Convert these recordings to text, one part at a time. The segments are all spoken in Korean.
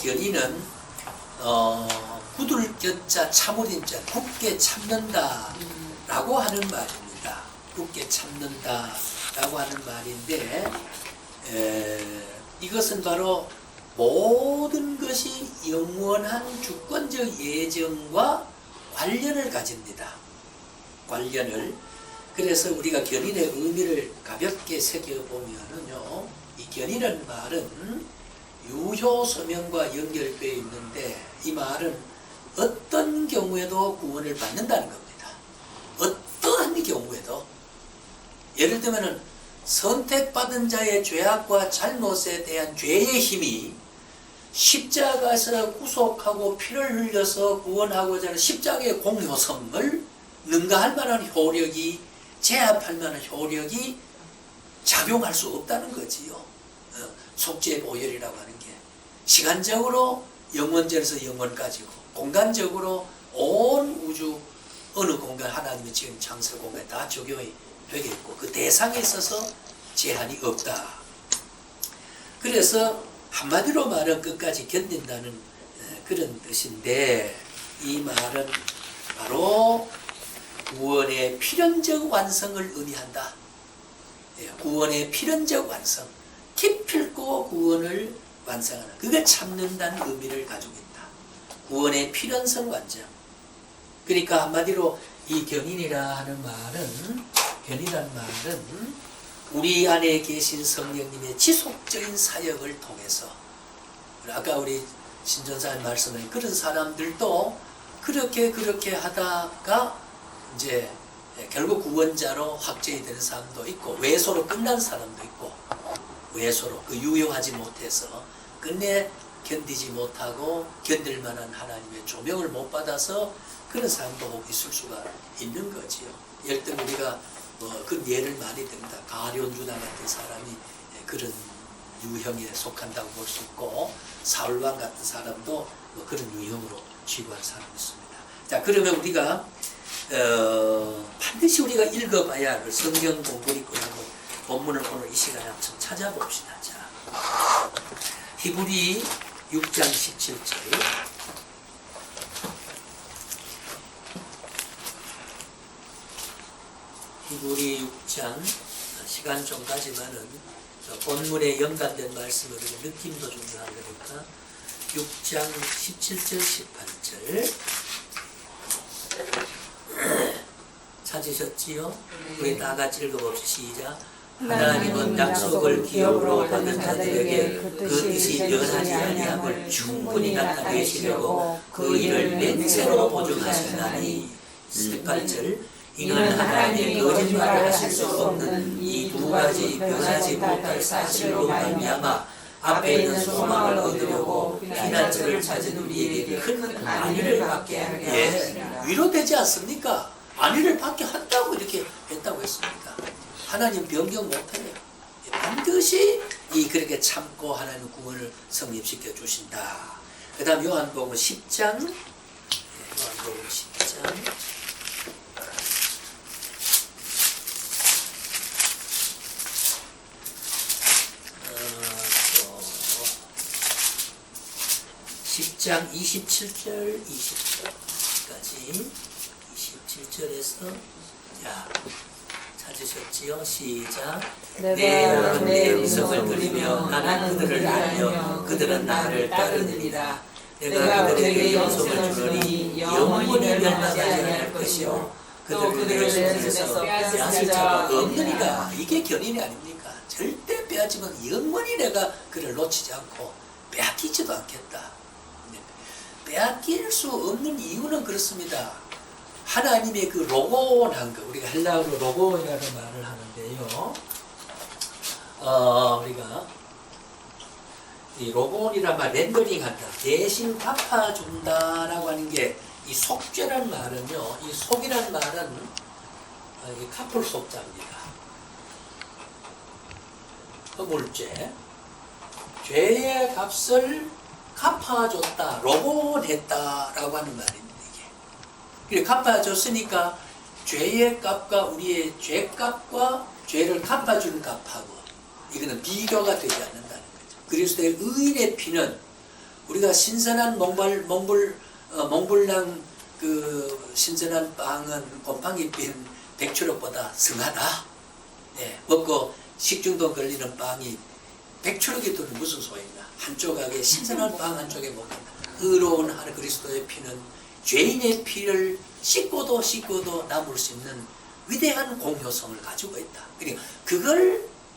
견인은 굳을 곁자 참으린자 굳게 참는다 라고 하는 말입니다. 굳게 참는다 라고 하는 말인데 이것은 바로 모든 것이 영원한 주권적 예정과 관련을 가집니다. 관련을. 그래서 우리가 견인의 의미를 가볍게 새겨보면은요, 이 견인이라는 말은 유효서명과 연결되어 있는데, 이 말은 어떤 경우에도 구원을 받는다는 겁니다. 어떠한 경우에도. 예를 들면은 선택받은 자의 죄악과 잘못에 대한 죄의 힘이 십자가에서 구속하고 피를 흘려서 구원하고자 하는 십자가의 공효성을 능가할 만한 효력이, 제압할 만한 효력이 작용할 수 없다는 거지요. 속죄보혈이라고 하는 게 시간적으로 영원전에서 영원까지고, 공간적으로 온 우주 어느 공간, 하나님의 지은 창세 공간에 다 적용이 되겠고, 그 대상에 있어서 제한이 없다. 그래서 한마디로 말은 끝까지 견딘다는 그런 뜻인데, 이 말은 바로 구원의 필연적 완성을 의미한다. 구원의 필연적 완성, 기필코 구원을 완성하는, 그게 참는다는 의미를 가지고 있다. 구원의 필연성 완성. 그러니까 한마디로 이 견인이라 하는 말은, 견인이라는 말은 우리 안에 계신 성령님의 지속적인 사역을 통해서, 아까 우리 신전사님 말씀에 그런 사람들도 그렇게 하다가 이제 결국 구원자로 확정이 되는 사람도 있고, 외소로 끝난 사람도 있고, 외소로 그 유효하지 못해서 끝내 견디지 못하고 견딜 만한 하나님의 조명을 못 받아서 그런 사람도 있을 수가 있는 거지요. 예를 들면 우리가 그 예를 많이 듭니다. 가룟유다 같은 사람이 그런 유형에 속한다고 볼 수 있고, 사울왕 같은 사람도 그런 유형으로 취급한 사람이 있습니다. 자, 그러면 우리가 반드시 우리가 읽어봐야 할 성경 공부를 끝나고 본문을 오늘 이 시간에 한번 찾아봅시다. 자, 히브리 6장 17절. 히브리 6장, 시간 좀 가지만은 본문에 연관된 말씀을 느낌도 중요하니까 6장 17절 18절 찾으셨지요? 우리 다 같이 읽어봅시다. 시작. 하나님은 약속을 기업으로 받은 자들에게 그 뜻이 변하지 아니함을 충분히 나타내시려고 그 일을 맹세로 보증하셨나니. 18절. 이는 하나님의 거짓말을 하실 수 없는 이 두 가지 변하지 못할 사실로 말미암아 앞에 있는 소망을 얻으려고 피난처를 찾은 우리에게 큰 안위를 받게 하려 하시니라. 위로되지 않습니까? 안위를 받게 한다고 이렇게 했다고 했습니다. 하나님 변경 못해요. 반드시 그렇게 참고 하나님 구원을 성립시켜 주신다. 그 다음 요한복음 10장, 요한복음 10장 10장 27절 20절까지 27절에서 찾으셨지요? 시작. 내 음성을 들으며 나는 그들을 알며 그들은 나를 따르느니라. 내가 그들에게 영성을 주노니 영원히 멸망하지 않을 것이요 그들의 손에서 빼앗을 자가 없느니라. 이게 견인이 아닙니까? 절대 빼앗지면 영원히 내가 그를 놓치지 않고 빼앗기지도 않겠다. 빼앗길 수 없는 이유는 그렇습니다. 하나님의 그 로고한 거, 우리가 헬라어로 로고라는 말을 하는데요. 우리가 이 로고이란 말 렌더링한다, 대신 갚아준다라고 하는 게, 이 속죄라는 말은요, 이 속이라는 말은 카풀 속자입니다. 허물죄, 죄의 값을 갚아줬다, 로고했다라고 하는 말입니다. 이게 갚아줬으니까 죄의 값과 우리의 죄값과 죄를 갚아주는 값하고 이거는 비교가 되지 않는다는 거죠. 그리스도의 의인의 피는 우리가 신선한 몽블랑 그 신선한 빵은 곰팡이 핀 백추록보다 성하다. 예, 먹고 식중독 걸리는 빵이 백추록이 또 무슨 소용이나. 한 조각에 신선한 빵 한 쪽에 먹는다. 의로운 하늘 그리스도의 피는 죄인의 피를 씻고도 남을 수 있는 위대한 공효성을 가지고 있다. 그러니까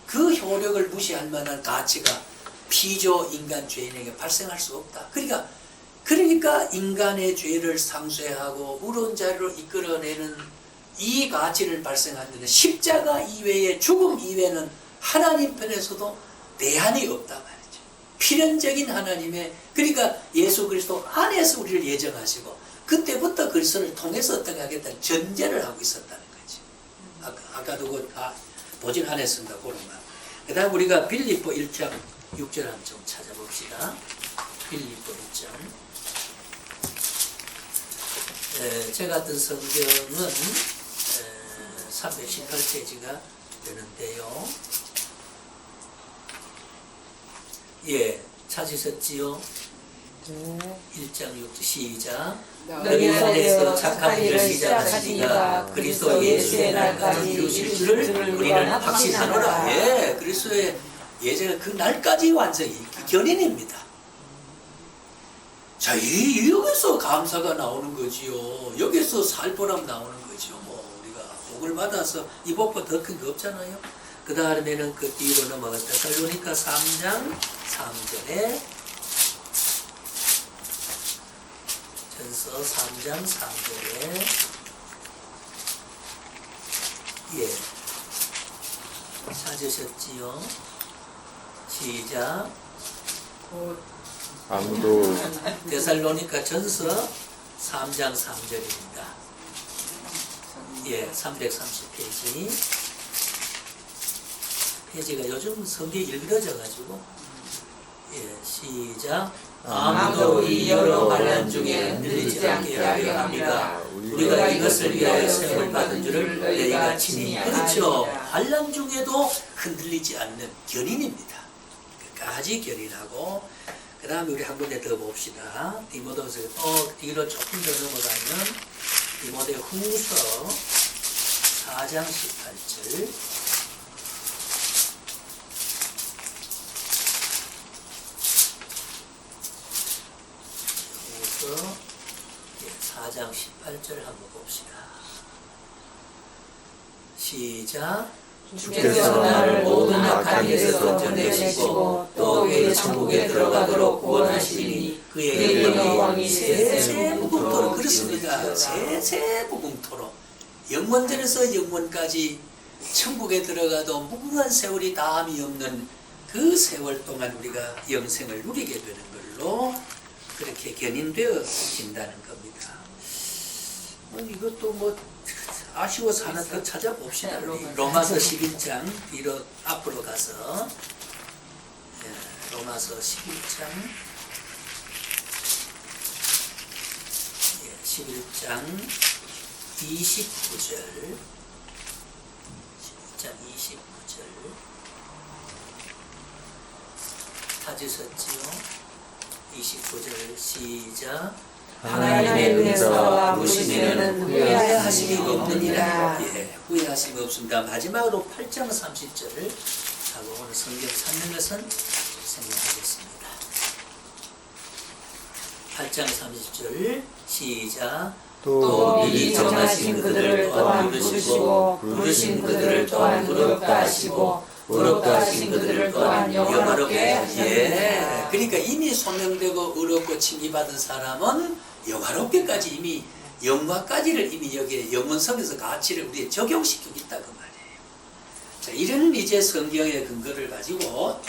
그 효력을 무시할 만한 가치가 피조 인간 죄인에게 발생할 수 없다. 그러니까 인간의 죄를 상쇄하고 의로운 자리로 이끌어내는 이 가치를 발생하는 데는 십자가 이외에 죽음 이외에는 하나님 편에서도 대안이 없다 말이죠. 필연적인 하나님의, 그러니까 예수 그리스도 안에서 우리를 예정하시고 그때부터 그리스도를 통해서 어떻게 하겠다는 전제를 하고 있었다는 거지. 아까도 보진 않았습니다. 그런 말. 그 다음 우리가 빌립보 1장 6절 한번 좀 찾아봅시다. 빌립보 1장. 제 같은 성경은 318페이지가 되는데요. 예, 찾으셨지요? 1장 6절 시작. 너희 안에서 착한 일을 시작하시니가 그리스도 예수의 날까지 이루실 줄을 우리는 확신하노라. 예, 그리스도의 예정은 그 날까지 완성이 견인입니다. 자, 여기서 감사가 나오는 거지요. 여기서 살보람 나오는 거지요. 뭐 우리가 복을 받아서 이 복보다 더 큰 거 없잖아요. 그 다음에는 그 뒤로 넘어갔다. 데살로니가 3장 3절에 전서 3장 3절에 예, 찾으셨지요? 시작. 아무도 데살로니가 전서 3장 3절입니다. 예, 330페이지. 페이지가 요즘 성경이 일그러져가지고 예, 시작. 아무도 이 여러 반란 중에 흔들리지 않게 하려 합니다. 우리가 이것을 위하여 세움을 받은 줄을 너희가 친히. 그렇죠. 반란 중에도 흔들리지 않는 견인입니다. 끝까지 견인하고, 그 다음에 우리 한 군데 더 봅시다. 디모데후서 뒤로 조금 더 넘어가면 디모데 후서 4장 18절. 후서 4장 18절 한번 봅시다. 시작. 주께서 나를 모든 악한 일에서 건져내시고 또 그 천국에 들어가도록 구원하시니 그의 영광이 세세무궁토록. 그렇습니다. 세세무궁토록 영원전에서 영원까지 천국에 들어가도 무궁한 세월이 다함이 없는 그 세월 동안 우리가 영생을 누리게 되는 걸로 그렇게 견인되어진다는 겁니다. 이것도 뭐 아쉬워서 하나 더 찾아봅시다. 로마서 11장 뒤로 앞으로 가서 로마서 11장 11장 29절 11장 29절 찾으셨지요? 29절 시작. 하나님의 은혜와 부르심에는 후회하심이 없느니라. 예, 후회하심이 없습니다. 마지막으로 8장 30절을 하고 오늘 성경 찾는 것은 생략하겠습니다. 8장 30절 시작. 또 미리 정하신 그들을 또한 부르시고 부르신 그들을 또한 의롭다 하시고 의롭다 하신 그들을 또한 영화롭게 하시느니라. 예, 그러니까 이미 소명되고 의롭고 칭의받은 사람은 영화롭게까지 이미 영화까지를 이미 여기에 영원성에서 가치를 우리에 적용시키고 있다 그 말이에요. 자, 이런 이제 성경의 근거를 가지고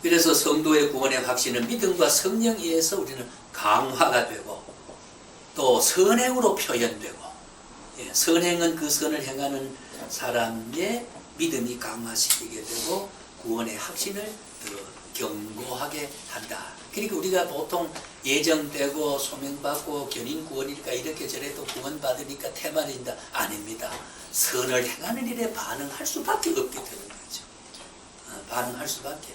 그래서 성도의 구원의 확신은 믿음과 성령에 의해서 우리는 강화가 되고 또 선행으로 표현되고, 예, 선행은 그 선을 행하는 사람의 믿음이 강화시키게 되고 구원의 확신을 더 견고하게 한다. 그러니까 우리가 보통 예정되고 소명받고 견인 구원이니까 이렇게 저래도 구원받으니까 태만해진다. 아닙니다. 선을 행하는 일에 반응할 수밖에 없게 되는 거죠. 반응할 수밖에.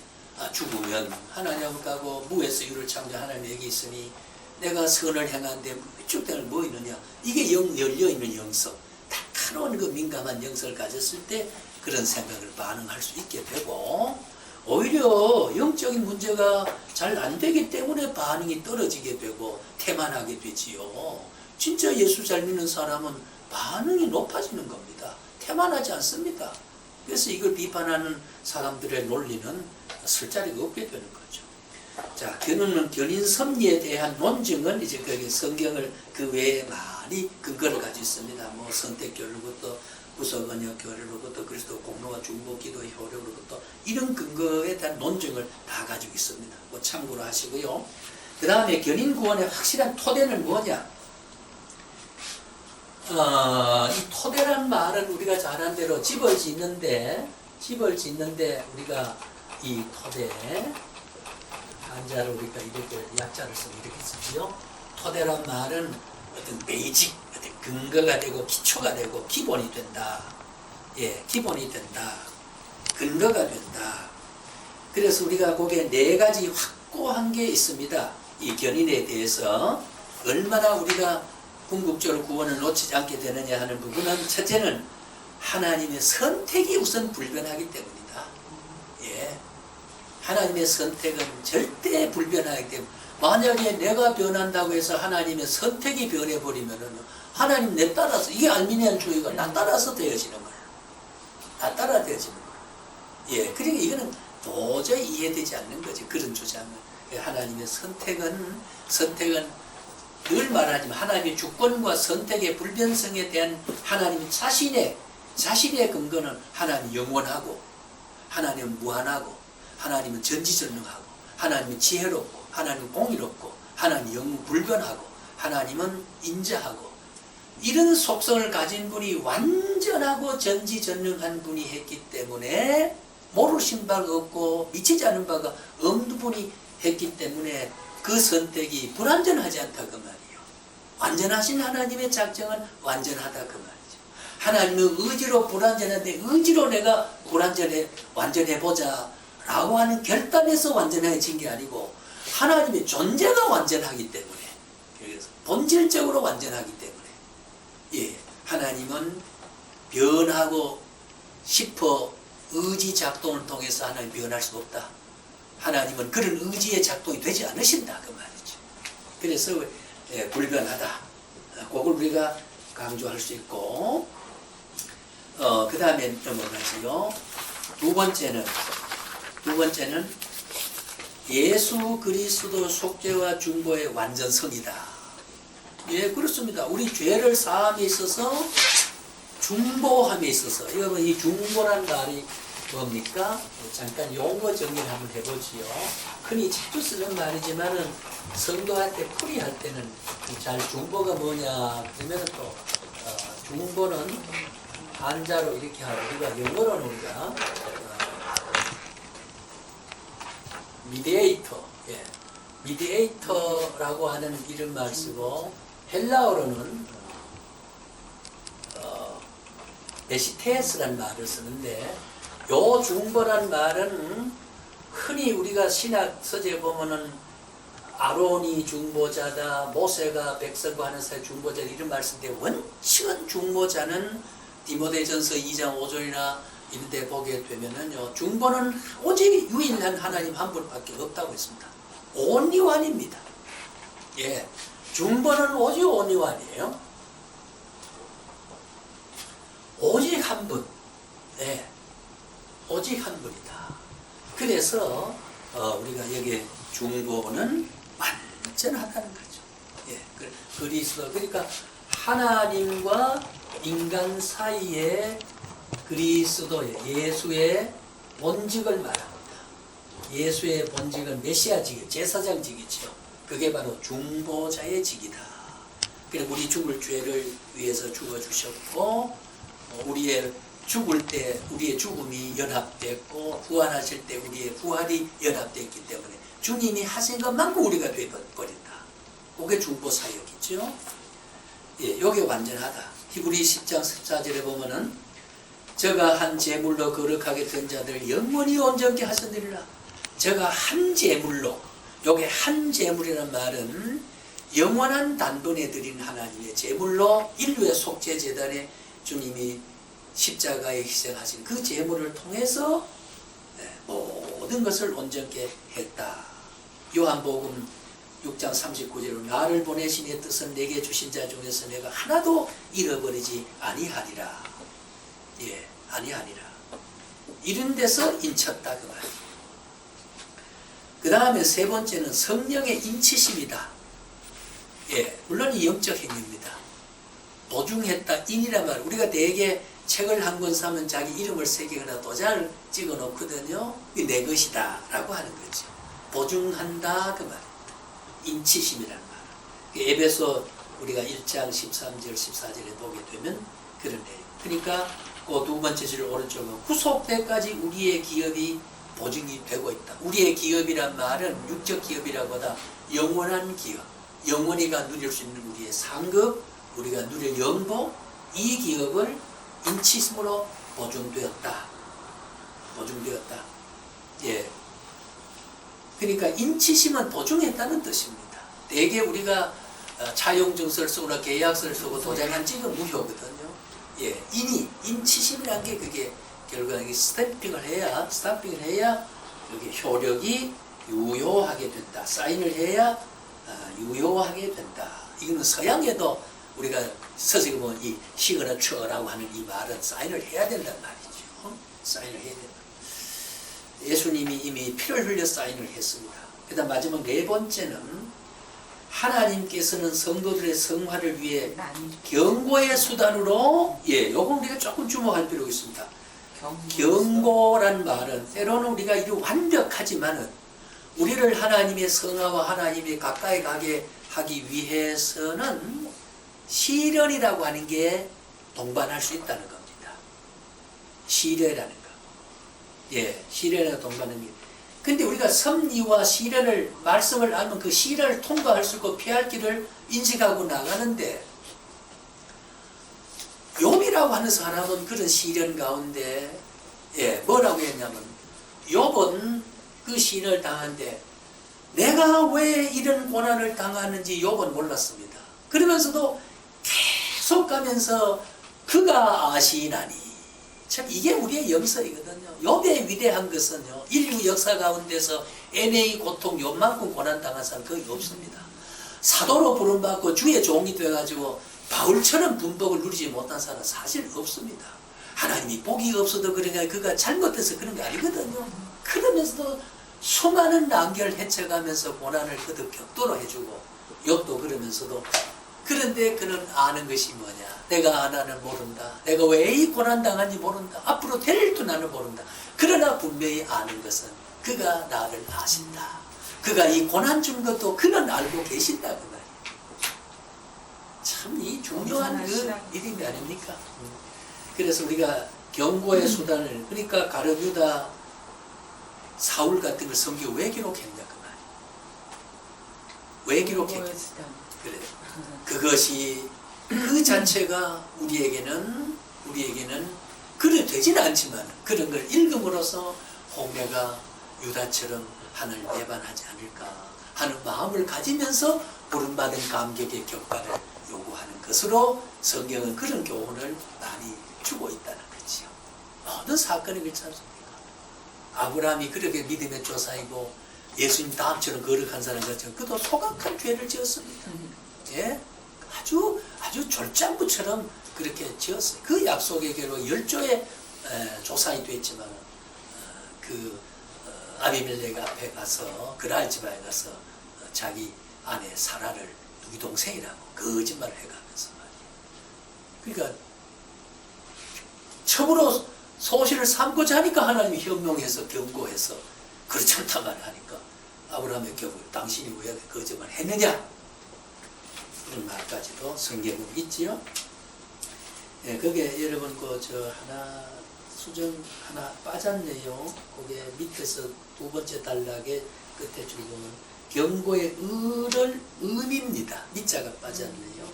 죽으면 하나님하고 무에서 유를 창조한 하나님에게 있으니 내가 선을 행하는데 축생을 뭐 있느냐. 이게 열려있는 영성, 다카로운 그 민감한 영성을 가졌을 때 그런 생각을 반응할 수 있게 되고, 오히려 영적인 문제가 잘 안 되기 때문에 반응이 떨어지게 되고 태만하게 되지요. 진짜 예수 잘 믿는 사람은 반응이 높아지는 겁니다. 태만하지 않습니다. 그래서 이걸 비판하는 사람들의 논리는 쓸 자리가 없게 되는 거죠. 자, 견인 섭리에 대한 논증은 이제 거기 성경을 그 외에 많이 근거를 가지고 있습니다. 뭐 선택교로부터 구속 언약 교회로부터 그리스도 공로와 중보 기도 효력으로부터 이런 근거에 대한 논증을 다 가지고 있습니다. 뭐 참고로 하시고요. 그 다음에 견인 구원의 확실한 토대는 뭐냐? 이 토대란 말은 우리가 잘 아는 대로 집을 짓는데 우리가 이 토대 한자를 우리가 이렇게 약자를 쓰면 이렇게 쓰지요. 토대란 말은 어떤 베이직, 어떤 근거가 되고 기초가 되고 기본이 된다. 예, 기본이 된다. 근거가 된다. 그래서 우리가 거기에 네 가지 확고한 게 있습니다. 이 견인에 대해서 얼마나 우리가 궁극적으로 구원을 놓치지 않게 되느냐 하는 부분은, 첫째는 하나님의 선택이 우선 불변하기 때문이다. 예, 하나님의 선택은 절대 불변하기 때문에, 만약에 내가 변한다고 해서 하나님의 선택이 변해버리면은 하나님 내 따라서, 이게 알미니안주의가 나 따라서 되어지는 거예요. 나 따라 되어지는 거예요. 예, 그러니까 이거는 도저히 이해되지 않는 거지, 그런 주장은. 하나님의 선택은 늘 말하지만 하나님의 주권과 선택의 불변성에 대한 하나님 자신의 근거는 하나님 영원하고, 하나님은 무한하고, 하나님은 전지전능하고, 하나님은 지혜롭고, 하나님은 공의롭고, 하나님은 영불변하고, 하나님은 인자하고, 이런 속성을 가진 분이 완전하고 전지전능한 분이 했기 때문에 모르신 바가 없고 미치지 않은 바가 없는 분이 했기 때문에 그 선택이 불완전하지 않다 그 말이에요. 완전하신 하나님의 작정은 완전하다 그 말이죠. 하나님은 의지로 불완전한데 의지로 내가 완전해보자 라고 하는 결단에서 완전해진 게 아니고 하나님의 존재가 완전하기 때문에, 그래서 본질적으로 완전하기 때문에, 예, 하나님은 변하고 싶어 의지 작동을 통해서 하나님 변할 수 없다. 하나님은 그런 의지의 작동이 되지 않으신다 그 말이죠. 그래서 불변하다. 그걸 우리가 강조할 수 있고, 그 다음에 넘어가지요. 두 번째는 예수 그리스도 속죄와 중보의 완전성이다. 예, 그렇습니다. 우리 죄를 사함에 있어서, 중보함에 있어서, 여러분 이 중보란 말이 뭡니까? 잠깐 용어 정리를 한번 해보지요. 흔히 자주 쓰는 말이지만은 성도한테 풀이할 때는 잘 중보가 뭐냐 그러면 또 중보는 한자로 이렇게 하고, 우리가 영어로는 우리가 미디에이터, 예, 미디에이터라고 하는 이런 말 쓰고, 헬라어로는 에시테스라는 말을 쓰는데, 요 중보란 말은 흔히 우리가 신약 서재에 보면은 아론이 중보자다, 모세가 백성과 하는 사이 중보자 이런 말 쓰는데, 원칙은 중보자는 디모데전서 2장 5절이나 이런 데 보게 되면은요, 중보는 오직 유일한 하나님 한 분밖에 없다고 했습니다. 온리완입니다. 예, 중보는 오직 온리완이에요. 오직 한 분. 예, 오직 한 분이다. 그래서 우리가 여기 중보는 완전하다는 거죠. 예, 그리스도, 그러니까 하나님과 인간 사이에 그리스도의, 예수의 본직을 말합니다. 예수의 본직은 메시아직이요, 제사장직이죠. 그게 바로 중보자의 직이다. 그리고 우리 죽을 죄를 위해서 죽어주셨고, 우리의 죽을 때 우리의 죽음이 연합됐고, 부활하실 때 우리의 부활이 연합됐기 때문에 주님이 하신 것만큼 우리가 되어버린다. 그게 중보 사역이죠. 예, 요게 완전하다. 히브리 10장 14절에 보면은 저가 한 제물로 거룩하게 된 자들 영원히 온전케 하셨느니라. 제가 한 제물로, 요게 한 제물이라는 말은 영원한 단번에 드린 하나님의 제물로 인류의 속죄 제단에 주님이 십자가에 희생하신 그 제물을 통해서 모든 것을 온전케 했다. 요한복음 6장 39절로 나를 보내신 이의 뜻은 내게 주신 자 중에서 내가 하나도 잃어버리지 아니하리라. 예, 아니하리라. 이런 데서 인쳤다 그 말이에요. 그 다음에 세 번째는 성령의 인치심이다. 예, 물론 이 영적 행위입니다. 도중했다, 인이란 말. 우리가 대개 책을 한 권 사면 자기 이름을 새기거나 도장을 찍어 놓거든요. 이게 내 것이다 라고 하는 거죠. 보증한다 그 말입니다. 인치심이라는 말. 에베소 우리가 1장 13절 14절에 보게 되면 그런 내용. 그러니까 그 두 번째 줄 오른쪽은 구속때까지 우리의 기업이 보증이 되고 있다. 우리의 기업이란 말은 육적 기업이라보다 영원한 기업, 영원히가 누릴 수 있는 우리의 상급, 우리가 누릴 영보, 이 기업을 인치심으로 보증되었다. 보증되었다. 예. 그러니까 인치심은 보증했다는 뜻입니다. 대개 우리가 차용증서를 쓰거나 계약서를 쓰고 도장을 찍으면 무효거든요. 예. 인치심이라는 게 그게 결국은 스탬핑을 해야 그게 효력이 유효하게 된다. 사인을 해야 유효하게 된다. 이거는 서양에도 우리가 서식에 보면 이 시거나 처라고 하는 이 말은 사인을 해야 된단 말이죠. 사인을 해야 된다. 예수님이 이미 피를 흘려 사인을 했습니다. 그 다음 마지막 네 번째는 하나님께서는 성도들의 성화를 위해 경고의 수단으로, 예, 요건 우리가 조금 주목할 필요가 있습니다. 경고란 말은 때로는 우리가 이리 완벽하지만은 우리를 하나님의 성화와 하나님의 가까이 가게 하기 위해서는 시련이라고 하는 게 동반할 수 있다는 겁니다. 시련이라는 거. 예, 시련에 동반하는 게. 근데 우리가 섭리와 시련을, 말씀을 알면 그 시련을 통과할 수 있고 피할 길을 인식하고 나가는데, 욥이라고 하는 사람은 그런 시련 가운데, 예, 뭐라고 했냐면, 욥은 그 시련을 당한데, 내가 왜 이런 고난을 당하는지 욥은 몰랐습니다. 그러면서도 계속 가면서 그가 아시나니. 참 이게 우리의 영성이거든요. 욥의 위대한 것은요, 인류 역사 가운데서 애내의 고통, 욥만큼 고난 당한 사람 거의 없습니다. 사도로 부름받고 주의 종이 되어가지고 바울처럼 분복을 누리지 못한 사람 사실 없습니다. 하나님이 복이 없어도 그러니까 그가 잘못해서 그런 게 아니거든요. 그러면서도 수많은 난결 헤쳐가면서 고난을 거듭 격도로 해주고, 욥도 그러면서도, 그런데 그는 아는 것이 뭐냐? 내가 하나는 모른다. 내가 왜 이 고난 당한지 모른다. 앞으로 될 일도 나는 모른다. 그러나 분명히 아는 것은 그가 나를 아신다. 그가 이 고난 준 것도 그는 알고 계신다 그 말이에요. 참 이 중요한 그 이름이 아닙니까? 그래서 우리가 경고의 수단을, 그러니까 가룟 유다, 사울 같은 걸 성경 왜 기록했냐 그 말이에요. 왜 기록했냐? 그래. 그것이 그 자체가 우리에게는 그래 되지는 않지만 그런 걸 읽음으로써 홍해가 유다처럼 하늘 배반하지 않을까 하는 마음을 가지면서 부름받은 감격의 격가를 요구하는 것으로 성경은 그런 교훈을 많이 주고 있다는 거지요. 모든 사건이 그렇지 않습니까? 아브라함이 그렇게 믿음의 조상이고 예수님 다음처럼 거룩한 사람 같지만 그도 소각한 죄를 지었습니다. 예? 아주 졸장부처럼 그렇게 지었어요. 그 약속의 괴로 10조의 조상이 됐지만 아비멜렉 앞에 가서 그랄 집안에 가서 자기 아내 사라를 누구 동생이라고 거짓말을 해가면서 말이에요. 그러니까 첩으로 소실을 삼고자 하니까 하나님이 현명해서 경고해서 그렇지 않단 말을 하니까 아브라함의 경우 당신이 왜 거짓말 했느냐 그런 말까지도 성경은 있지요. 예, 그게 여러분 하나 수정 하나 빠졌네요. 그게 밑에서 두 번째 단락의 끝에 줄 보면 경고의 의를 의미입니다. 밑자가 빠졌네요.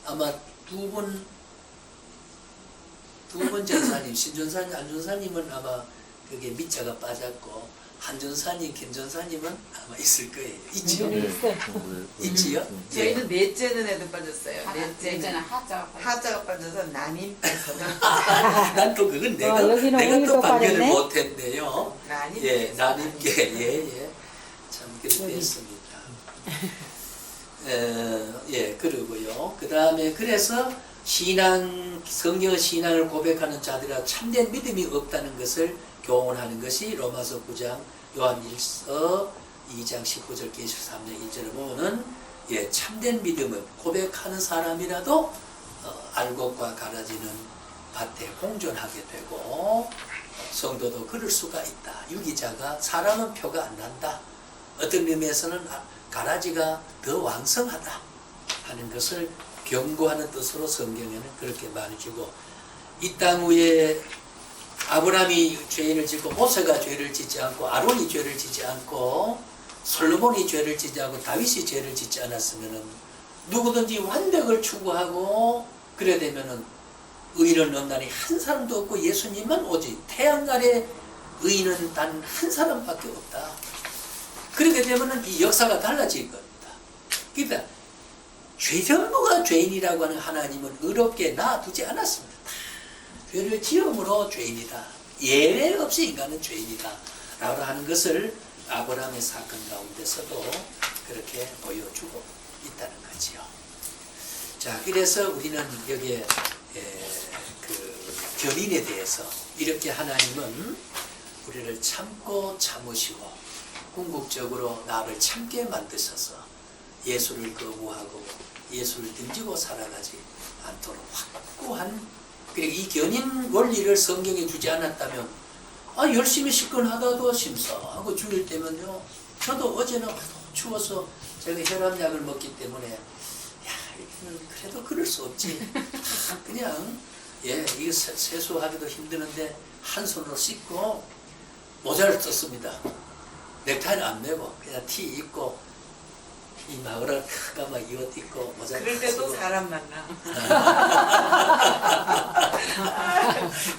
아마 두 분 전사님, 신전사님, 안전사님은 아마 그게 밑자가 빠졌고 한전사님, 김전사님은 아마 있을 거예요. 있지요? 네, 있어요. 있지요? 예. 저희는 넷째는 애들 빠졌어요. 넷째는 하자가 빠져서 난임 빼서 난 또 그건 내가 여기는 내가 또 오일도 발견을 빠졌네? 못했네요. 난임 예, 빼서. 난임계 예. 참 그렇게 했습니다. 예, 그러고요. 그 다음에 그래서 성경 신앙을 고백하는 자들아 참된 믿음이 없다는 것을 교훈하는 것이 로마서 9장, 요한일서 2장 19절, 23장 1절을 보면은 예, 참된 믿음을 고백하는 사람이라도 알곡과 가라지는 밭에 공존하게 되고 성도도 그럴 수가 있다. 유기자가 사람은 표가 안 난다. 어떤 의미에서는 가라지가 더 왕성하다 하는 것을 경고하는 뜻으로 성경에는 그렇게 말해주고, 이 땅 위에 아브라함이 죄를 짓고 모세가 죄를 짓지 않고 아론이 죄를 짓지 않고 솔로몬이 죄를 짓지 않고 다윗이 죄를 짓지 않았으면은 누구든지 완벽을 추구하고 그래 되면은 의인은 없나니 한 사람도 없고 예수님만 오직 태양 아래 의인은 단 한 사람밖에 없다. 그렇게 되면은 이 역사가 달라질 겁니다. 그러니까 죄전부가 죄인이라고 하는 하나님은 의롭게 놔두지 않았습니다. 죄를 지음으로 죄인이다. 예외 없이 인간은 죄인이다. 라고 하는 것을 아브라함의 사건 가운데서도 그렇게 보여주고 있다는 거지요. 자, 그래서 우리는 여기에 그 견인에 대해서 이렇게 하나님은 우리를 참고 참으시고 궁극적으로 나를 참게 만드셔서 예수를 거부하고 예수를 등지고 살아가지 않도록 확고한, 그러니까 이 견인 원리를 성경에 주지 않았다면 열심히 식근하다도 심사하고 죽일 때면요, 저도 어제는 추워서 제가 혈압약을 먹기 때문에 그래도 그럴 수 없지. 그냥 이거 세수하기도 힘드는데 한 손으로 씻고 모자를 썼습니다. 넥타이는 안 매고 그냥 티 입고 이 마그라 까마 이 옷 입고 모자 그럴 때 또 쓰고. 사람 만나.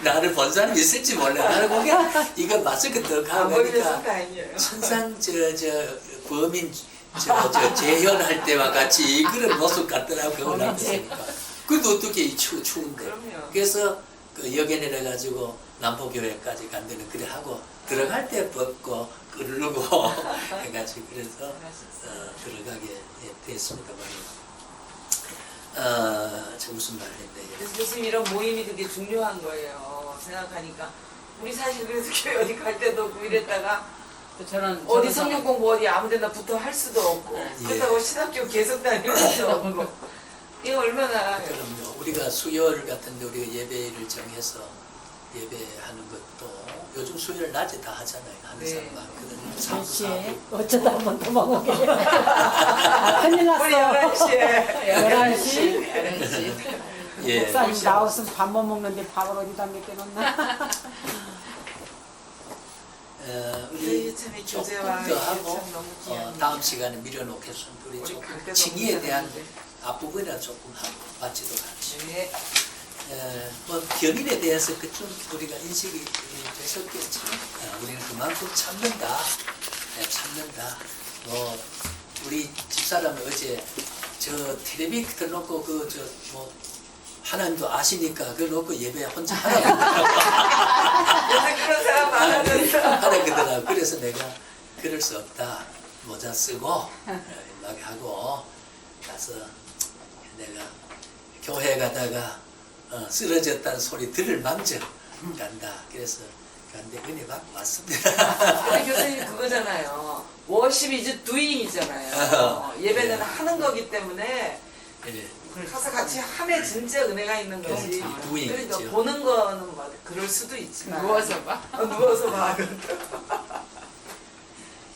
나를 본 사람이 있을지 몰라. 나는 보기 이거 마스크 더 안 걸려서 가보니까 다행이에요. 천상 범인 재현할 때와 같이 그런 모습 같더라고. 그걸 남겼으니까. 그래도 어떻게 추운데. 그럼요. 그래서 그 역에 내려가지고 남포교회까지 간 데는 그래 하고 들어갈 때 벗고 끄르고 해가지고 그래서 들어가게 됐습니다만. 저 무슨 말을 했네. 그래서 교수님 이런 모임이 되게 중요한 거예요. 생각하니까 우리 사실 그래서 교회 어디 갈 때도 없고 이랬다가 저는 어디 성경 공부 어디 아무데나 붙어 할 수도 없고 그렇다고 신학교 계속 다닐 수도 없고 이거 얼마나 그럼요. 우리가 수요일 같은데 우리가 예배를 정해서 예배하는 것도 요즘 수요일 낮에 다 하잖아요. 하는 네. 사람 많거든요. 몇 시에? 4부. 어쩌다 한 번 도망오게. 큰일 우리 났어요. 11시에 11시? 예. 목사님 나왔으면 밥 못 먹는데 밥을 어디다 맡겨놓나? 우리 참 이 조금 교제와 더 이게 하고 참 너무 귀한 다음 시간에 미뤄놓겠습니다. 우리 우리 조금 갈 때도 칭의에 대한 없는데. 앞부분이나 조금 하고 마치도 같이. 네. 뭐 견인에 대해서 좀 우리가 인식이 되셨겠죠. 우리는 그만큼 참는다. 참는다. 뭐 우리 집사람은 어제 저 텔레비 틀어놓고 뭐 하나님도 아시니까 그걸 놓고 예배 혼자 하라고 요새 그런 사람 많아졌어. 하라 그러더라고. 그래서 내가 그럴 수 없다. 모자 쓰고 막 하고 가서 내가 교회 가다가 쓰러졌다는 소리 들을 망정 간다. 그래서 간데 은혜 받고 왔습니다. 우리 교수님 그거잖아요. 워십 이즈 두잉이잖아요. 예배는 하는 거기 때문에 예. 가서 같이 함에 진짜 은혜가 있는 거지. 두잉 그러니까 있죠. 보는 거는 뭐 그럴 수도 있지만 누워서 봐. 누워서 봐.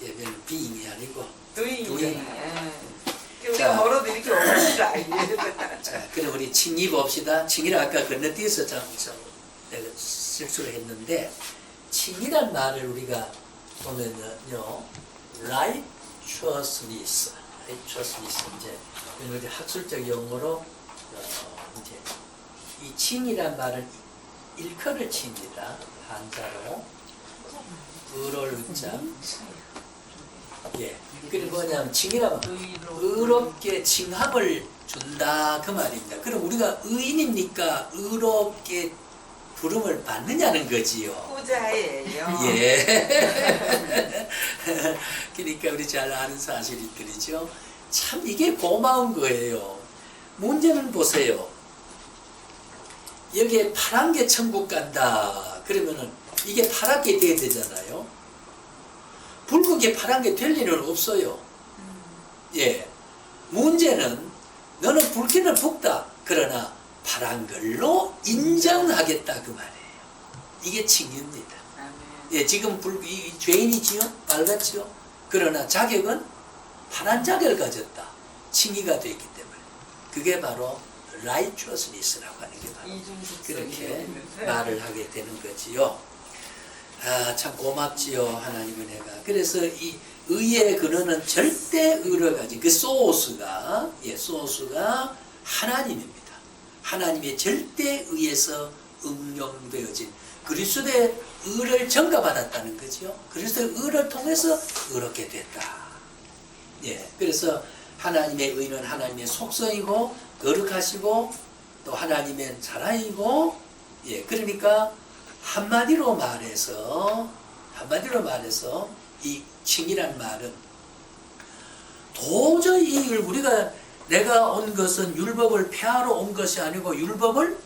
예배는 비잉이 아니고 두잉이. 두잉. 우리가 자. 멀어도 이렇게 오는 줄 알게. 자, 그럼 우리 칭의 봅시다. 칭의를 아까 건너뛰어서 내가 실수를 했는데, 칭의란 말을 우리가 보면요, righteousness 이제 이제 학술적 용어로 이제 이 칭의란 말은 일컬을 칭의다. 한자로 의로울 의자. 예. 그리고 뭐냐면 칭이라면 의롭게 칭함을 준다 그 말입니다. 그럼 우리가 의인입니까? 의롭게 부름을 받느냐는 거지요. 후자예요. 예. 그러니까 우리 잘 아는 사실들이죠. 참 이게 고마운 거예요. 문제는 보세요. 여기에 파란 게 천국 간다. 그러면은 이게 파랗게 돼야 되잖아요. 붉은 게 파란 게 될 일은 없어요. 예. 문제는 너는 붉기는 붉다. 그러나 파란 걸로 인정하겠다 그 말이에요. 이게 칭의입니다. 예, 지금 이 죄인이지요? 밝았지요? 그러나 자격은 파란 자격을 가졌다. 칭의가 되기 때문에. 그게 바로 righteousness라고 하는 게 바로 그렇게 말을 하게 되는 거지요. 아, 참 고맙지요, 하나님 은혜가. 그래서 이 의의 근원은 절대 의를 가진 그 소스가, 예, 소스가 하나님입니다. 하나님의 절대 의에서 응용되어진 그리스도의 의를 전가받았다는 거죠. 그리스도의 의를 통해서 의롭게 됐다. 예, 그래서 하나님의 의는 하나님의 속성이고 거룩하시고 또 하나님의 사랑이고, 예, 그러니까 한마디로 말해서 이 칭이란 말은 도저히 우리가 내가 온 것은 율법을 폐하러 온 것이 아니고 율법을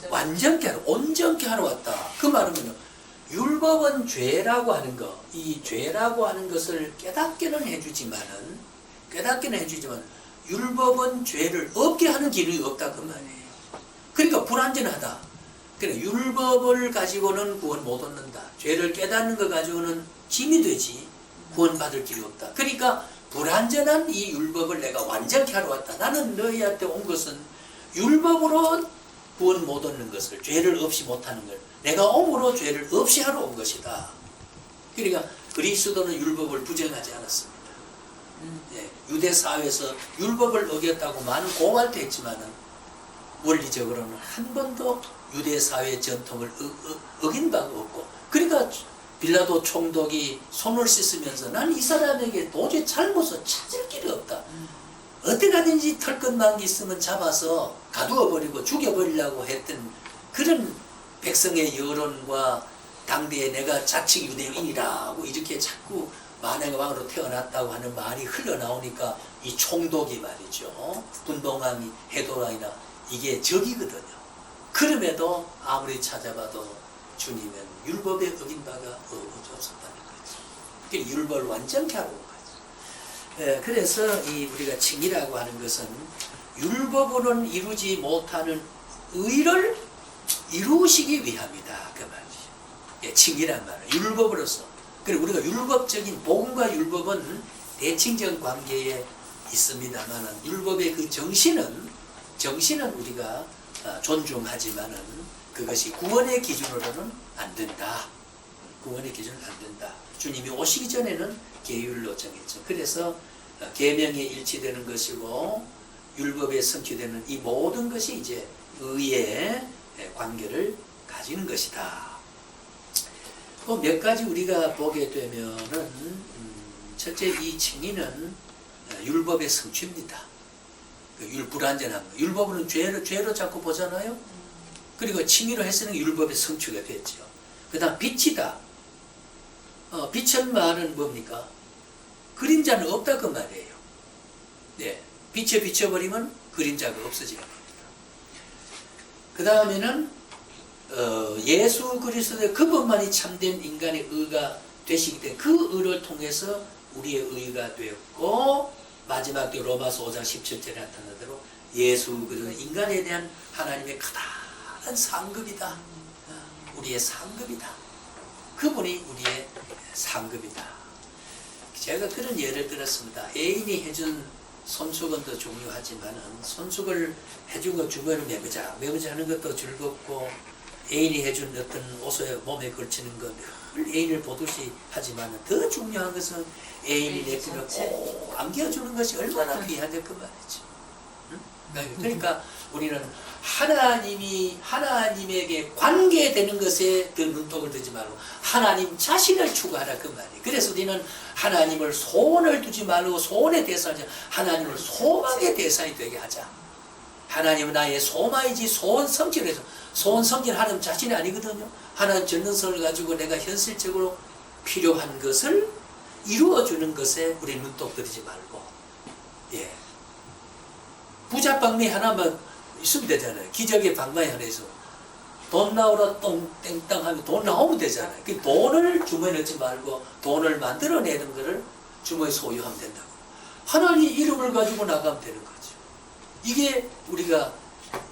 완전케 하러, 온전케 하러 왔다. 그 말은 율법은 죄라고 하는 것, 이 죄라고 하는 것을 깨닫게는 해주지만 율법은 죄를 없게 하는 기능이 없다 그 말이에요. 그러니까 불완전하다. 그래, 율법을 가지고는 구원 못 얻는다. 죄를 깨닫는 것 가지고는 짐이 되지 구원받을 길이 없다. 그러니까 불완전한 이 율법을 내가 완전케 하러 왔다. 나는 너희한테 온 것은 율법으로 구원 못 얻는 것을, 죄를 없이 못하는 걸 내가 옴으로 죄를 없이 하러 온 것이다. 그러니까 그리스도는 율법을 부정하지 않았습니다. 예, 유대 사회에서 율법을 어겼다고 많은 고발도 했지만은 원리적으로는 한 번도 유대 사회 전통을 어긴 바가 없고, 그러니까 빌라도 총독이 손을 씻으면서 난 이 사람에게 도저히 잘못을 찾을 길이 없다. 어떻게 하든지 털끝만 있으면 잡아서 가두어버리고 죽여버리려고 했던 그런 백성의 여론과 당대에 내가 자칭 유대인이라고 이렇게 자꾸 만행의 왕으로 태어났다고 하는 말이 흘러나오니까 이 총독이 말이죠. 분봉왕이 헤도랑이나 이게 적이거든요. 그럼에도 아무리 찾아봐도 주님은 율법에 어긴 바가 없었다는 거죠. 그 율법을 완전케 하고 온 거죠. 그래서 이 우리가 칭이라고 하는 것은 율법으로는 이루지 못하는 의를 이루시기 위함이다 그 말이죠. 예, 칭이란 말은 율법으로서. 그리고 우리가 율법적인 복음과 율법은 대칭적 관계에 있습니다만 율법의 그 정신은 우리가 존중하지만은 그것이 구원의 기준으로는 안 된다. 구원의 기준은 안 된다. 주님이 오시기 전에는 계율로 정했죠. 그래서 계명에 일치되는 것이고 율법에 성취되는 이 모든 것이 이제 의의 관계를 가지는 것이다. 그 몇 가지 우리가 보게 되면은 첫째 이 칭의는 율법의 성취입니다. 불완전한 거. 율법은 죄로 자꾸 보잖아요. 그리고 칭의로 했으니 율법의 성취가 됐죠. 그 다음 빛이다. 빛은 말은 뭡니까? 그림자는 없다 그 말이에요. 네. 빛에 비춰버리면 그림자가 없어지는 겁니다. 그 다음에는 예수 그리스도의 그분만이 참된 인간의 의가 되시기 때문에 그 의를 통해서 우리의 의가 되었고, 마지막 때 로마서 5장 17절에 나타난 대로 예수 그리스도는 인간에 대한 하나님의 커다란 상급이다. 우리의 상급이다. 그분이 우리의 상급이다. 제가 그런 예를 들었습니다. 애인이 해준 손수건도 중요하지만 손수건을 해준 것 주변을 매무자 하는 것도 즐겁고, 애인이 해준 어떤 옷에 몸에 걸치는 것 늘 애인을 보듯이 하지만 더 중요한 것은 애인이 내 품에 꼭 안겨주는 것이 얼마나 귀한데 그 말이죠. 그러니까 우리는 하나님에게 관계되는 것에 더 눈독을 두지 말고 하나님 자신을 추구하라 그 말이에요. 그래서 우리는 하나님을 소원을 두지 말고 소원의 대상이지 하나님을 소망의 대상이 되게 하자. 하나님은 나의 소망이지 소원 성질에서 소원 성질 하나님 자신이 아니거든요. 하나님 전능성을 가지고 내가 현실적으로 필요한 것을 이루어주는 것에 우리 눈독 들이지 말고, 예, 부자 방매 하나만 있으면 되잖아요. 기적의 방망이 하나 있어. 돈 나오라 땡땅 하면 돈 나오면 되잖아요. 그 돈을 주머니에 넣지 말고 돈을 만들어내는 것을 주머니에 소유하면 된다고. 하나님 이름을 가지고 나가면 되는 거죠. 이게 우리가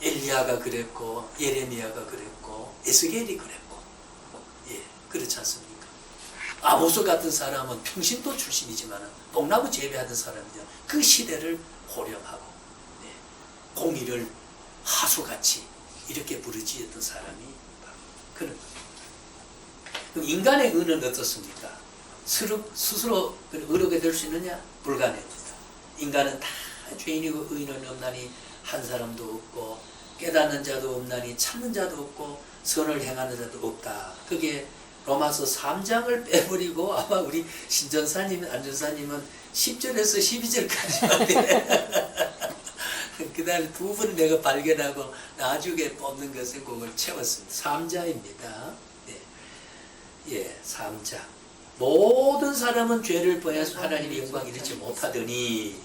엘리야가 그랬고 예레미야가 그랬고 에스겔이 그랬고, 예, 그렇지 않습니까? 아모스 같은 사람은 평신도 출신이지만 뽕나무 재배하던 사람이죠. 그 시대를 호령하고, 네, 공의를 하수같이 이렇게 부르짖었던 사람이 바로 그런 겁니다. 그럼 인간의 의는 어떻습니까? 스스로 의롭게 될 수 있느냐? 불가능합니다. 인간은 다 죄인이고 의인은 없나니 한 사람도 없고 깨닫는 자도 없나니 찾는 자도 없고 선을 행하는 자도 없다. 그게 로마서 3장을 빼버리고 아마 우리 신전사님, 안전사님은 10절에서 12절까지만 그 다음에 두 번 내가 발견하고 나중에 뽑는 것은 그걸 채웠습니다. 3자입니다. 예, 예, 3자. 모든 사람은 죄를 범해서 하나님의 영광 이루지 못하더니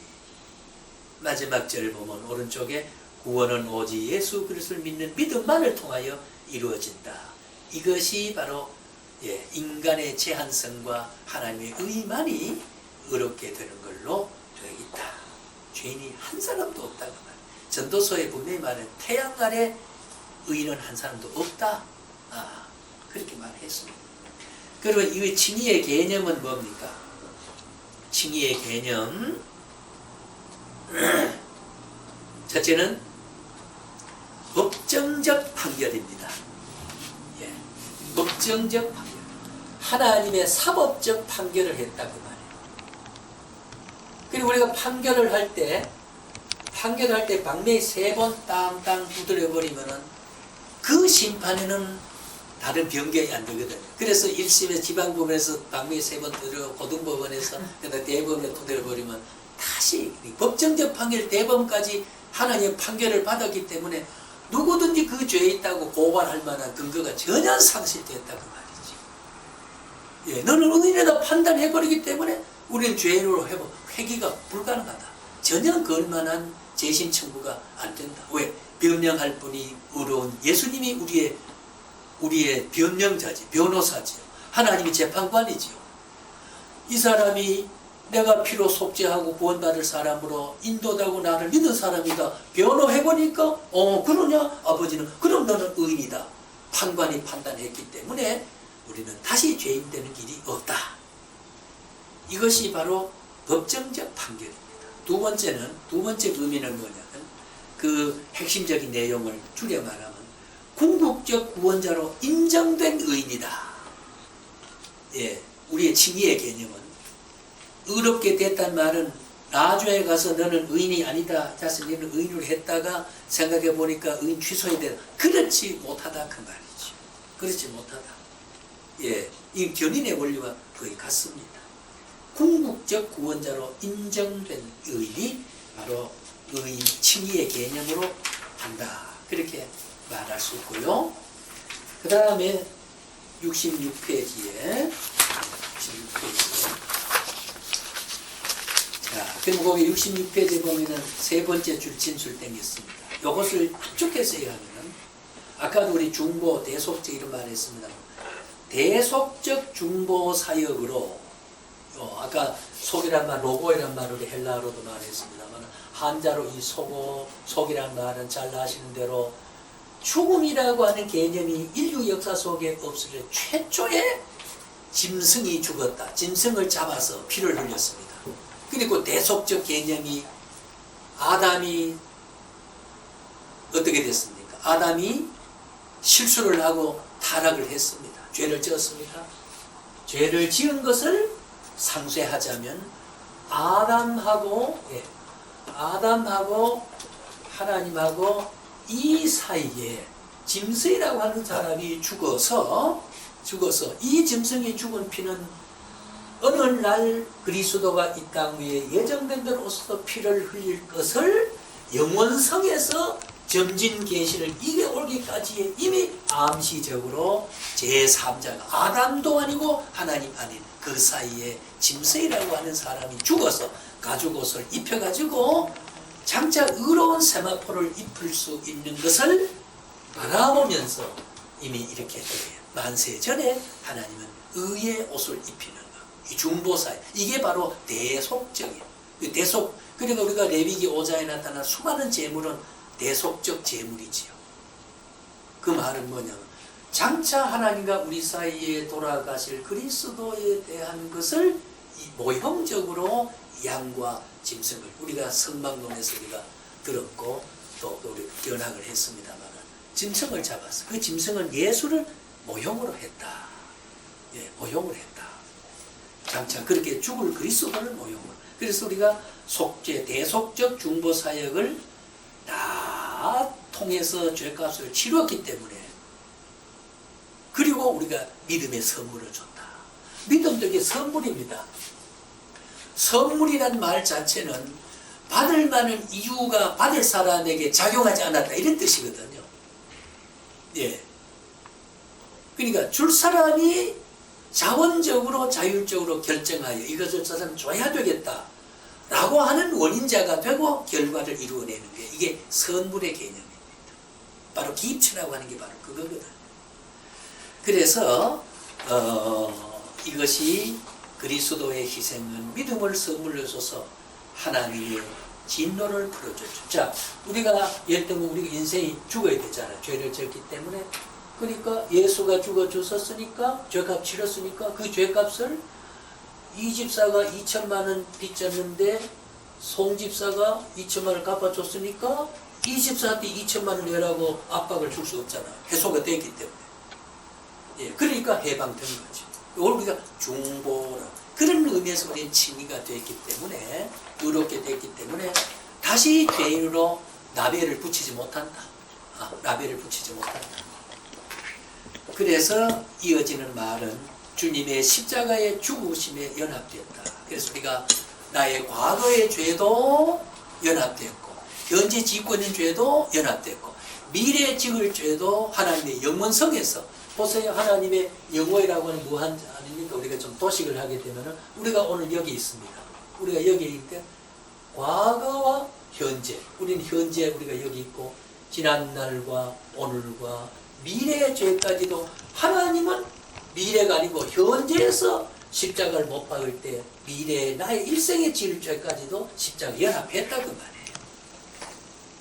마지막 절 보면 오른쪽에 구원은 오직 예수 그리스도를 믿는 믿음만을 통하여 이루어진다. 이것이 바로, 예, 인간의 제한성과 하나님의 의만이 의롭게 되는 걸로 되어 있다. 죄인이 한 사람도 없다고 말해요. 전도서에 분명히 말해 태양 아래 의인은 한 사람도 없다. 그렇게 말했습니다. 그리고 이 칭의의 개념은 뭡니까? 칭의의 개념, 첫째는 법정적 판결입니다. 예, 법정적 판결. 하나님의 사법적 판결을 했다고 말해요. 그리고 우리가 판결을 할 때 방맹이 3번 땅땅 두드려버리면은 그 심판에는 다른 변경이 안 되거든요. 그래서 1심의 지방법원에서 방맹이 3번 두드려, 고등법원에서 대법원에 두드려버리면 다시 법정적 판결 대법원까지 하나님의 판결을 받았기 때문에 누구든지 그 죄에 있다고 고발할 만한 근거가 전혀 상실됐다고 말이지. 예, 너는 의인이다 판단해버리기 때문에 우리는 죄인으로 회개가 불가능하다. 전혀 그럴 만한 재심 청구가 안 된다. 왜? 변명할 분이 의로운 예수님이 우리의 변명자지, 변호사지요. 하나님이 재판관이지요. 이 사람이 내가 피로 속죄하고 구원받을 사람으로 인도되고 나를 믿는 사람이다. 변호해보니까 그러냐? 아버지는 그럼 너는 의인이다. 판관이 판단했기 때문에 우리는 다시 죄인 되는 길이 없다. 이것이 바로 법정적 판결입니다. 두 번째 의미는 뭐냐면 그 핵심적인 내용을 줄여 말하면 궁극적 구원자로 인정된 의인이다. 예, 우리의 칭의의 개념은 의롭게 됐단 말은 나중에 가서 너는 의인이 아니다. 자신 너는 의인으로 했다가 생각해 보니까 의인 취소해야 된다. 그렇지 못하다 그 말이죠. 그렇지 못하다. 예, 이 견인의 원리와 거의 같습니다. 궁극적 구원자로 인정된 의인이 바로 의인 칭의의 개념으로 한다. 그렇게 말할 수 있고요. 그 다음에 66페이지에 자, 그럼 거기 66페이지에 보면은 세 번째 줄 진술 땡겼습니다. 이것을 압축해서 얘기하면은 아까도 우리 중보 대속적 이런 말 했습니다. 대속적 중보 사역으로 아까 속이란 말, 로고이란 말 우리 헬라어로도 말했습니다만 한자로 이 속이란 말은 잘 아시는 대로 죽음이라고 하는 개념이 인류 역사 속에 없을 때 최초의 짐승이 죽었다. 짐승을 잡아서 피를 흘렸습니다. 그리고 대속적 개념이 아담이 어떻게 됐습니까? 아담이 실수를 하고 타락을 했습니다. 죄를 지었습니다. 죄를 지은 것을 상쇄하자면 아담하고 하나님하고 이 사이에 짐승이라고 하는 사람이 죽어서 이 짐승이 죽은 피는 어느 날 그리스도가 이 땅 위에 예정된 대로서 피를 흘릴 것을 영원성에서 점진 계시를 이게 올기까지의 이미 암시적으로 제3자가 아담도 아니고 하나님 아닌 그 사이에 짐승이라고 하는 사람이 죽어서 가죽옷을 입혀가지고 장차 의로운 세마포를 입을 수 있는 것을 바라보면서 이미 이렇게 했대요. 만세 전에 하나님은 의의 옷을 입히는 것. 이 중보사회. 이게 바로 대속적이에요. 그러니까 우리가 레위기 5장에 나타난 수많은 제물은 대속적 제물이지요. 그 말은 뭐냐면 장차 하나님과 우리 사이에 돌아가실 그리스도에 대한 것을 모형적으로 양과 짐승을 우리가 성막론에서 우리가 들었고 또 우리 견학을 했습니다만 짐승을 잡았어. 그 짐승은 예수를 모형으로 했다. 예, 모형으로 했다. 장차 그렇게 죽을 그리스도를 모형으로. 그래서 우리가 속죄, 대속적 중보 사역을 다 통해서 죄값을 치렀기 때문에 그리고 우리가 믿음의 선물을 줬다. 믿음도 이게 선물입니다. 선물이란 말 자체는 받을 만한 이유가 받을 사람에게 작용하지 않았다 이런 뜻이거든요. 예. 그러니까 줄 사람이 자원적으로 자율적으로 결정하여 이것을 저 사람 줘야 되겠다 라고 하는 원인자가 되고 결과를 이루어내는 게 이게 선물의 개념입니다. 바로 기입처라고 하는 게 바로 그거거든. 그래서 이것이 그리스도의 희생은 믿음을 선물로 줘서 하나님의 진노를 풀어줬죠. 자, 우리가 예를 들면 우리 인생이 죽어야 되잖아요. 죄를 지었기 때문에. 그러니까 예수가 죽어 주셨으니까 죄값 치렀으니까 그 죄값을 이 집사가 2천만 원 빚졌는데 송 집사가 2천만 원을 갚아줬으니까 이 집사한테 2천만 원 내라고 압박을 줄 수 없잖아. 해소가 됐기 때문에. 예, 그러니까 해방된 거죠. 이걸 우리가 중보라 그런 의미에서 우리는 칭의가 됐기 때문에 의롭게 됐기 때문에 다시 죄인으로 나벨을 붙이지 못한다. 나벨을 붙이지 못한다. 그래서 이어지는 말은 주님의 십자가의 죽으심에 연합되었다. 그래서 우리가 나의 과거의 죄도 연합됐고 현재 짓고 있는 죄도 연합됐고 미래에 지을 죄도 하나님의 영원성에서 보세요. 하나님의 영원이라고 하는 무한 아닙니까? 우리가 좀 도식을 하게 되면 우리가 오늘 여기 있습니다. 우리가 여기 있을 때 과거와 현재 우리는 현재 우리가 여기 있고 지난날과 오늘과 미래의 죄까지도 하나님은 미래가 아니고 현재에서 십자가를 못 박을 때 미래의 나의 일생에 지을 죄까지도 십자가 연합했다고 말이에요.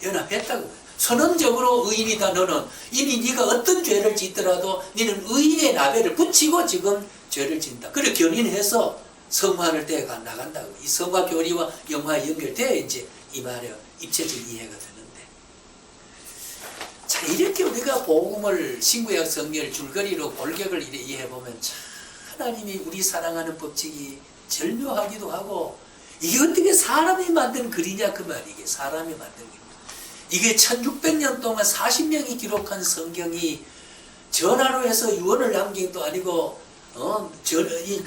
연합했다고 말이에요. 선언적으로 의인이다. 너는 이미 네가 어떤 죄를 짓더라도 너는 의인의 나벨을 붙이고 지금 죄를 짓는다. 그래 견인해서 성화할 때가 나간다고. 이 성화 교리와 영화에 연결돼야 이제 이 말에 입체적 이해가 되는데. 자, 이렇게 우리가 복음을 신구약 성경을 줄거리로 골격을 이해해 보면 참 하나님이 우리 사랑하는 법칙이 절묘하기도 하고 이게 어떻게 사람이 만든 글이냐 그 말이 이게 사람이 만든 글. 이게 1600년 동안 40명이 기록한 성경이 전화로 해서 유언을 남긴 것도 아니고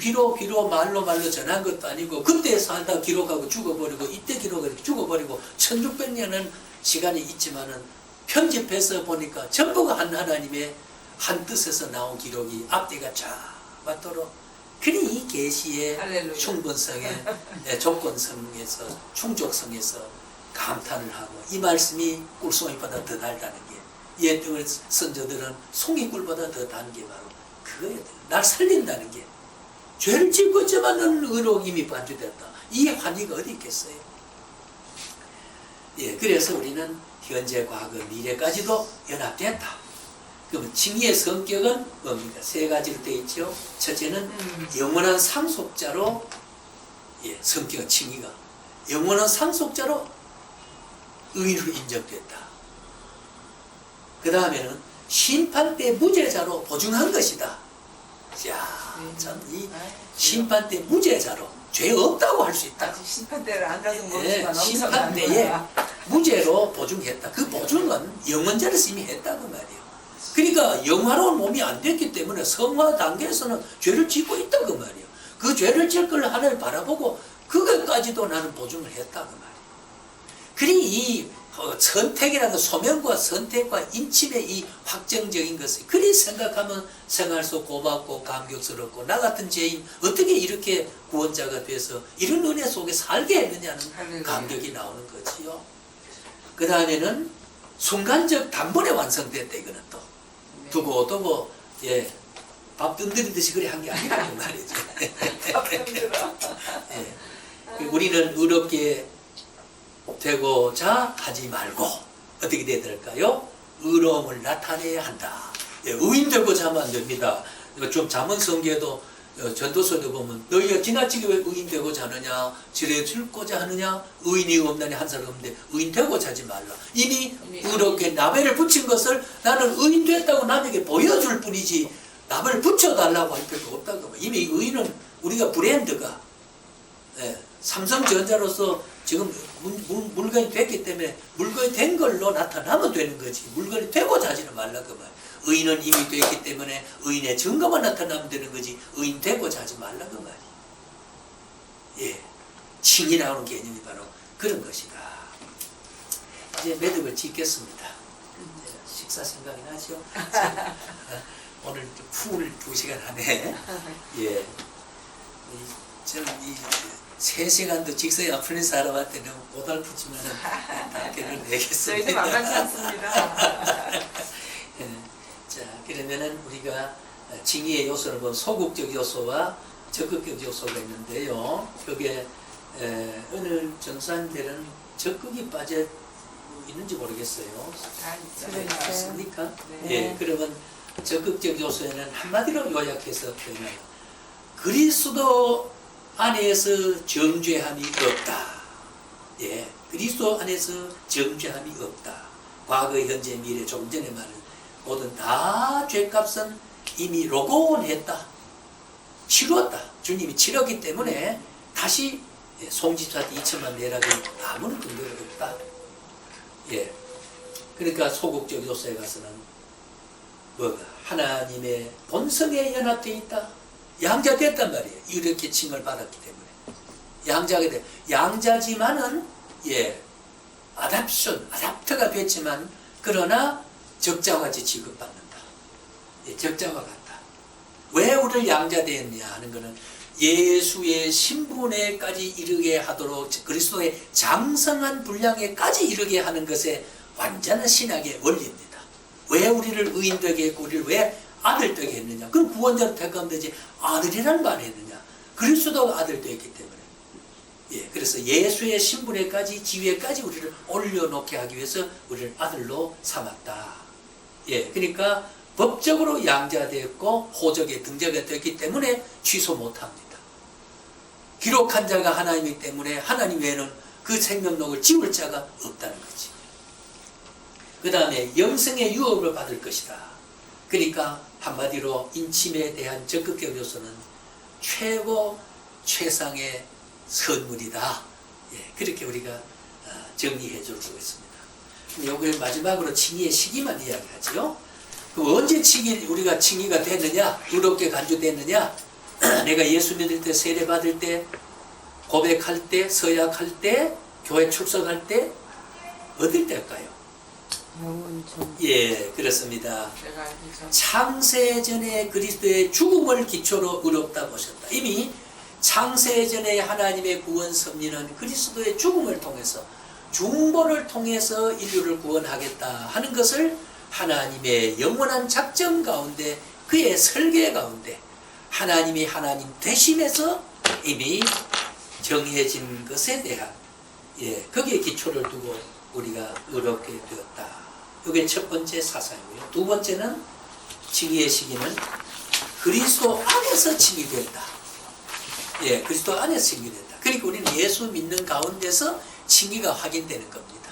귀로 말로 전한 것도 아니고 그때 살다 기록하고 죽어버리고 이때 기록하고 죽어버리고 1600년은 시간이 있지만은 편집해서 보니까 전부가 한 하나님의 한 뜻에서 나온 기록이 앞뒤가 쫙 맞도록 그리 이 계시의 충분성에 조건성에서 충족성에서 감탄을 하고 이 말씀이 꿀송이보다 더 달다는 게 옛 선조들은 송이꿀보다 더 단 게 바로 그거예요. 날 살린다는 게 죄를 짓고 있지만 너는 의로움이 반주됐다. 이 환희가 어디 있겠어요? 예, 그래서 우리는 현재, 과거, 미래까지도 연합됐다. 그러면 칭의의 성격은 뭡니까? 세 가지로 되어 있죠. 첫째는 영원한 상속자로 성격 칭의가 영원한 상속자로 의인으로 인정됐다. 그 다음에는 심판 때 무죄자로 보증한 것이다. 자, 참 이 심판 때 무죄자로 죄 없다고 할 수 있다. 아직 심판대를 안 가서 예, 모르지만 심판 때에 무죄로 보증했다. 그 보증은 영원자로서 이미 했다는 말이에요. 그러니까 영화로운 몸이 안 됐기 때문에 성화 단계에서는 죄를 짓고 있다 그 말이에요. 그 죄를 질 걸 하나를 바라보고 그것까지도 나는 보증을 했다 그 말이에요. 그러니 이 선택이라는 소명과 선택과 인침의 이 확정적인 것을 그리 생각하면 생활 속 고맙고 감격스럽고 나 같은 죄인 어떻게 이렇게 구원자가 돼서 이런 은혜 속에 살게 했느냐는 감격이 나오는 거지요. 그 다음에는 순간적 단번에 완성됐다. 이거는 또 두고 예, 밥 뜸들이듯이 그래 한 게 아니라는 말이죠. 예. 우리는 의롭게 되고자 하지 말고 어떻게 돼야 될까요? 의로움을 나타내야 한다. 예, 의인 되고자 하면 안 됩니다. 좀 잠언 성경에도 전도서도 보면 너희가 지나치게 왜 의인 되고자 하느냐, 지뢰 줄고자 하느냐, 의인이 없나니 한 사람 없는데 의인 되고자 하지 말라. 이미 의롭게 나벨을 붙인 것을 나는 의인 됐다고 남에게 보여줄 뿐이지 나벨을 붙여달라고 할 필요가 없다고. 이미 의인은 우리가 브랜드가 삼성전자로서 지금 물건이 됐기 때문에 물건이 된 걸로 나타나면 되는 거지. 물건이 되고자 하지는 말라 그 말. 의인은 이미 됐기 때문에 의인의 증거만 나타나면 되는 거지 의인 되고자 하지 말라 그 말이. 예, 칭이 나오는 개념이 바로 그런 것이다. 이제 매듭을 짓겠습니다. 식사 생각이 나죠? 오늘 푸를 2시간 하네. 예, 저는 이 3시간도 직성이 안 풀린 사람한테는 고달프지만 답변을 내겠습니다. 저희도 만만치 않습니다. 자, 그러면은 우리가 징의의 요소를 보면 소극적 요소와 적극적 요소가 있는데요. 여기에 어느 전산들은 적극이 빠져 있는지 모르겠어요. 다 있죠. 있습니까? 네. 예, 그러면 적극적 요소에는 한마디로 요약해서 표현하면 그리스도 안에서 정죄함이 없다. 예, 그리스도 안에서 정죄함이 없다. 과거, 현재, 미래, 조금 전에 말한 모든 다 죄값은 이미 로고원했다. 치루었다. 주님이 치렀기 때문에 다시 송집사한테 2천만 내라고 아무런 근거가 없다. 예, 그러니까 소극적 요소에 가서는 뭐가 하나님의 본성에 연합되어 있다. 양자 됐단 말이에요. 이렇게 칭을 받았기 때문에 양자가 돼. 양자지만은 예, 아답터가 됐지만 그러나 적자같이 취급받는다. 예, 적자와 같다. 왜 우리를 양자되었냐 하는 것은 예수의 신분에까지 이르게 하도록 그리스도의 장성한 분량에까지 이르게 하는 것에 완전한 신학의 원리입니다. 왜 우리를 의인 되게 했고 우리를 왜 아들 되게 했느냐? 그럼 구원자로 택하면 되지 아들이란 말을 했느냐? 그리스도가 아들 되었기 때문에. 예, 그래서 예수의 신분에까지 지위에까지 우리를 올려놓게 하기 위해서 우리를 아들로 삼았다. 예, 그러니까 법적으로 양자되었고 호적에 등재가 되었기 때문에 취소 못합니다. 기록한 자가 하나님이기 때문에 하나님 외에는 그 생명록을 지울 자가 없다는 거지. 그 다음에 영생의 유업을 받을 것이다. 그러니까 한마디로 인침에 대한 적극적 요소는 최상의 선물이다. 예, 그렇게 우리가 정리해 줄 수 있습니다. 요걸 마지막으로 칭의의 시기만 이야기하지요. 그 언제 우리가 칭의가 됐느냐? 의롭게 간주됐느냐? 내가 예수 믿을 때, 세례 받을 때, 고백할 때, 서약할 때, 교회 출석할 때, 어딜 때일까요? 예, 그렇습니다. 창세전에 그리스도의 죽음을 기초로 의롭다 보셨다. 이미 창세전에 하나님의 구원 섭리는 그리스도의 죽음을 통해서 중보를 통해서 인류를 구원하겠다 하는 것을 하나님의 영원한 작정 가운데 그의 설계 가운데 하나님이 하나님 되심에서 이미 정해진 것에 대한 거기에 기초를 두고 우리가 의롭게 되었다. 이게 첫 번째 사상이고요. 두 번째는 칭의의 시기는 그리스도 안에서 칭의됐다. 예, 그리스도 안에서 칭의됐다. 그러니까 우리는 예수 믿는 가운데서 칭의가 확인되는 겁니다.